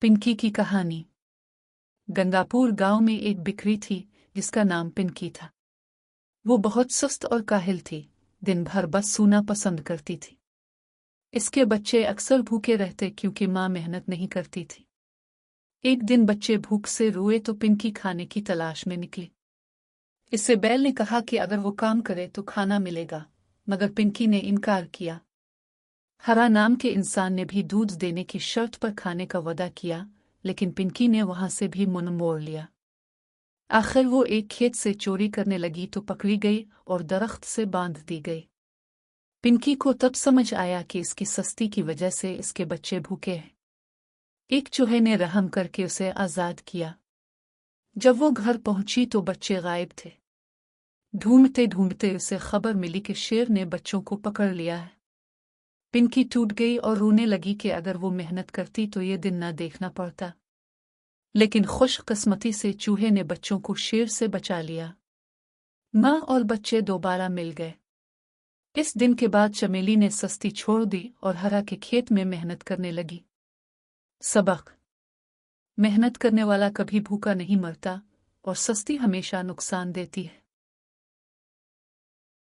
पिंकी की कहानी। गंगापुर गांव में एक बिक्री थी जिसका नाम पिंकी था। वो बहुत सुस्त और काहिल थी, दिन भर बस सोना पसंद करती थी। इसके बच्चे अक्सर भूखे रहते क्योंकि माँ मेहनत नहीं करती थी। एक दिन बच्चे भूख से रोए तो पिंकी खाने की तलाश में निकली। इससे बैल ने कहा कि अगर वो काम करे तो खाना मिलेगा, मगर पिंकी ने इनकार किया। हरा नाम के इंसान ने भी दूध देने की शर्त पर खाने का वादा किया, लेकिन पिंकी ने वहां से भी मुंह मोड़ लिया। आखिर वो एक खेत से चोरी करने लगी तो पकड़ी गई और दरख्त से बांध दी गई। पिंकी को तब समझ आया कि इसकी सस्ती की वजह से इसके बच्चे भूखे हैं। एक चूहे ने रहम करके उसे आजाद किया। जब वो घर पहुंची तो बच्चे गायब थे। ढूंढते ढूंढते उसे खबर मिली कि शेर ने बच्चों को पकड़ लिया है। पिंकी टूट गई और रोने लगी कि अगर वो मेहनत करती तो ये दिन न देखना पड़ता। लेकिन खुशकिस्मती से चूहे ने बच्चों को शेर से बचा लिया। माँ और बच्चे दोबारा मिल गए। इस दिन के बाद चमेली ने सस्ती छोड़ दी और हरा के खेत में मेहनत करने लगी। सबक: मेहनत करने वाला कभी भूखा नहीं मरता और सस्ती हमेशा नुकसान देती है।